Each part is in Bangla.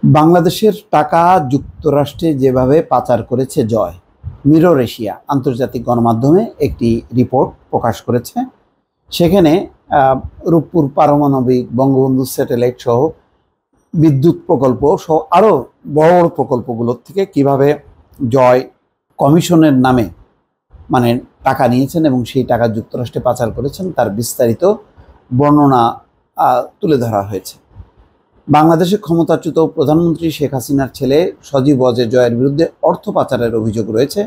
বাংলাদেশের টাকা যুক্তরাষ্ট্রে যেভাবে পাচার করেছে জয়, মিরর এশিয়া আন্তর্জাতিক গণমাধ্যমে একটি রিপোর্ট প্রকাশ করেছে। সেখানে রূপপুর পারমাণবিক, বঙ্গবন্ধু স্যাটেলাইট সহ বিদ্যুৎ প্রকল্প সহ আরও বড় বড় প্রকল্পগুলোর থেকে কিভাবে জয় কমিশনের নামে টাকা নিয়েছেন এবং সেই টাকা যুক্তরাষ্ট্রে পাচার করেছেন তার বিস্তারিত বর্ণনা তুলে ধরা হয়েছে। বাংলাদেশের ক্ষমতাচ্যুত প্রধানমন্ত্রী শেখ হাসিনার ছেলে সজীব ওয়াজেদ জয়ের বিরুদ্ধে অর্থ পাচারের অভিযোগ রয়েছে।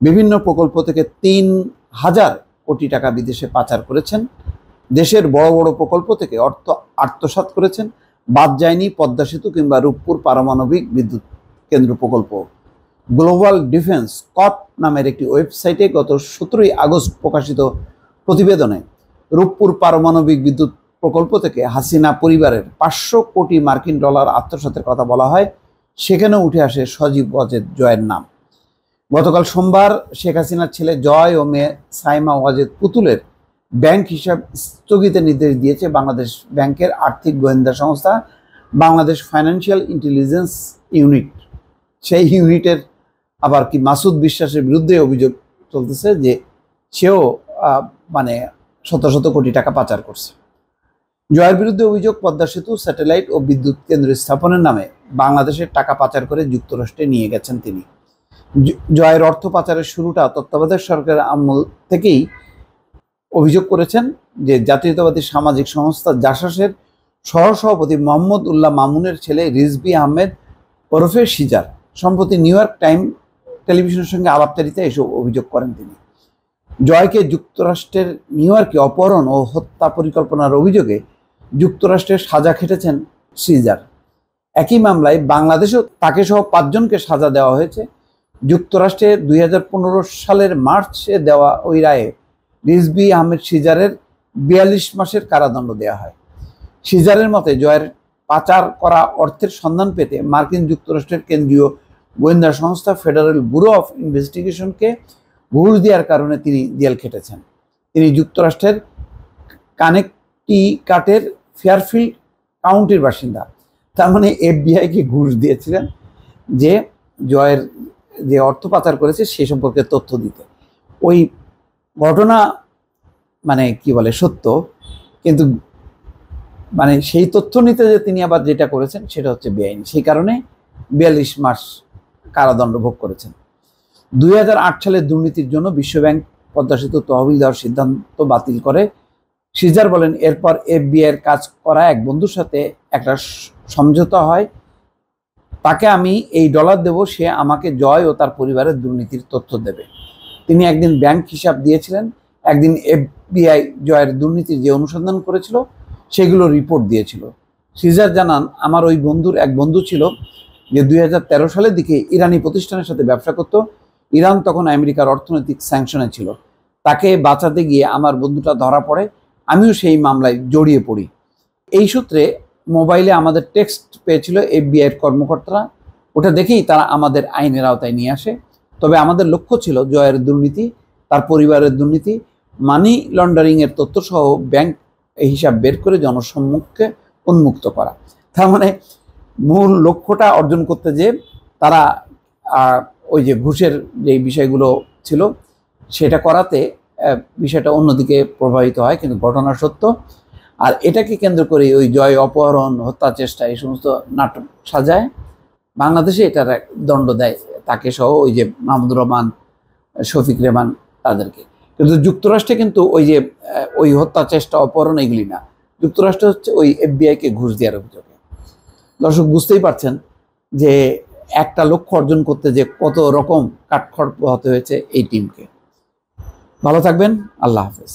বিভিন্ন প্রকল্প থেকে ৩,০০০ কোটি টাকা বিদেশে পাচার করেছেন। দেশের বড় বড় প্রকল্প থেকে অর্থ আত্মসাৎ করেছেন। বাদ যায়নি পদ্মা সেতু কিংবা রূপপুর পারমাণবিক বিদ্যুৎ কেন্দ্র প্রকল্প। গ্লোবাল ডিফেন্স কপ নামের একটি ওয়েবসাইটে গত ১৭ই আগস্ট প্রকাশিত প্রতিবেদনে রূপপুর পারমাণবিক বিদ্যুৎ প্রকল্প থেকে হাসিনা পরিবারের ৫০০ কোটি মার্কিন ডলার আত্মসাতের কথা বলা হয়। সেখানে উঠে আসে সজীব ওয়াজেদ জয়ের নাম। গতকাল সোমবার শেখ হাসিনার ছেলে জয় ও মেয়ে সাইমা ওয়াজেদ পুতুলের ব্যাংক হিসাব স্থগিতের নির্দেশ দিয়েছে বাংলাদেশ ব্যাংকের আর্থিক গোয়েন্দা সংস্থা বাংলাদেশ ফাইন্যান্সিয়াল ইন্টেলিজেন্স ইউনিট। সেই ইউনিটের আবার মাসুদ বিশ্বাসের বিরুদ্ধে অভিযোগ চলতেছে যে সেও শত শত কোটি টাকা পাচার করছে। জয়ের বিরুদ্ধে অভিযোগ, পদ্মা সেতু, স্যাটেলাইট ও বিদ্যুৎ কেন্দ্র স্থাপনের নামে বাংলাদেশের টাকা পাচার করে যুক্তরাষ্ট্রে নিয়ে গেছেন তিনি। জয়ের অর্থ পাচারের শুরুটা তত্ত্বাবধায়ক সরকারের আমল থেকেই অভিযোগ করেছেন যে জাতীয়তাবাদী সামাজিক সংস্থা জাসাসের সহসভাপতি মোহাম্মদ উল্লাহ মামুনের ছেলে রিজভী আহমেদ ওরফে সিজার সম্প্রতি নিউ ইয়র্ক টাইম টেলিভিশনের সঙ্গে আলাপচারিতায় এসব অভিযোগ করেন তিনি। জয়কে যুক্তরাষ্ট্রের নিউ ইয়র্কে অপহরণ ও হত্যা পরিকল্পনার অভিযোগে যুক্তরাষ্ট্রের সাজা খেটেছেন সিজার। একই মামলায় বাংলাদেশেও তাকে সহ ৫ জনকে সাজা দেওয়া হয়েছে। যুক্তরাষ্ট্রে ২০১৫ সালের মার্চে দেওয়া ওই রায়ে রিজভী আহমেদ সিজারের ৪২ মাসের কারাদণ্ড দেওয়া হয়। সিজারের মতে জয়ের পাচার করা অর্থের সন্ধান পেতে মার্কিন যুক্তরাষ্ট্রের কেন্দ্রীয় গোয়েন্দা সংস্থা ফেডারেল ব্যুরো অফ ইনভেস্টিগেশনকে ঘুষ দেওয়ার কারণে তিনি জেল খেটেছেন। তিনি যুক্তরাষ্ট্রের কানেকটিকাটের ফেয়ারফিল্ড কাউন্টির বাসিন্দা। তার মানে এফবিআইকে ঘুষ দিয়েছিলেন যে জয়ের যে অর্থ পাচার করেছে সে সম্পর্কে তথ্য দিতে। ওই ঘটনা সত্য, কিন্তু সেই তথ্য নিতে যে তিনি আবার যেটা করেছেন সেটা হচ্ছে বেআইনি। সেই কারণে ৪২ মাস কারাদণ্ড ভোগ করেছেন। ২০০৮ সালের দুর্নীতির জন্য বিশ্বব্যাংক পদ্মা সেতু তহবিল দেওয়ার সিদ্ধান্ত বাতিল করে। সিজার বলেন, এরপর এফবিআইয়ের কাজ করা এক বন্ধুর সাথে একটা সমঝোতা হয়। তাকে আমি এই ডলার দেব, সে আমাকে জয় ও তার পরিবারের দুর্নীতির তথ্য দেবে। তিনি একদিন ব্যাংক হিসাব দিয়েছিলেন, একদিন এফবিআই জয়ের দুর্নীতির যে অনুসন্ধান করেছিল সেগুলো রিপোর্ট দিয়েছিল। সিজার জানান, আমার ওই বন্ধুর এক বন্ধু ছিল যে ২০১৩ সালের দিকে ইরানি প্রতিষ্ঠানের সাথে ব্যবসা করত। ইরান তখন আমেরিকার অর্থনৈতিক স্যাংশনে ছিল। তাকে বাঁচাতে গিয়ে আমার বন্ধুটা ধরা পড়ে, আমিও সেই মামলায় জড়িয়ে পড়ি। এই সূত্রে মোবাইলে আমাদের টেক্সট পেয়েছিল এফবিআইয়ের কর্মকর্তারা। ওটা দেখেই তারা আমাদের আইনের আওতায় নিয়ে আসে। তবে আমাদের লক্ষ্য ছিল জয়ের দুর্নীতি, তার পরিবারের দুর্নীতি, মানি লন্ডারিংয়ের তথ্যসহ ব্যাংক হিসাব বের করে জনসম্মুখে উন্মুক্ত করা। তার মূল লক্ষ্যটা অর্জন করতে যে তারা ওই যে ঘুষের যে বিষয়গুলো ছিল সেটা করাতে বিষয়টা অন্যদিকে প্রভাবিত হয়, কিন্তু ঘটনা সত্য। আর এটাকে কেন্দ্র করে ওই জয় অপহরণ, হত্যা চেষ্টা এই সমস্ত নাটক সাজায়। বাংলাদেশে এটার দণ্ড দেয় তাকে সহ ওই যে মাহমুদুর রহমান, শফিক রেহমান তাদেরকে। কিন্তু যুক্তরাষ্ট্রে কিন্তু ওই হত্যা চেষ্টা, অপহরণ এগুলি না। যুক্তরাষ্ট্র হচ্ছে ওই এফবিআইকে ঘুষ দেওয়ার অভিযোগে। দর্শক বুঝতেই পারছেন যে একটা লক্ষ্য অর্জন করতে যে কত রকম কাঠখড় পোহাতে হয়েছে এই টিমকে। ভালো থাকবেন, আল্লাহ হাফেজ।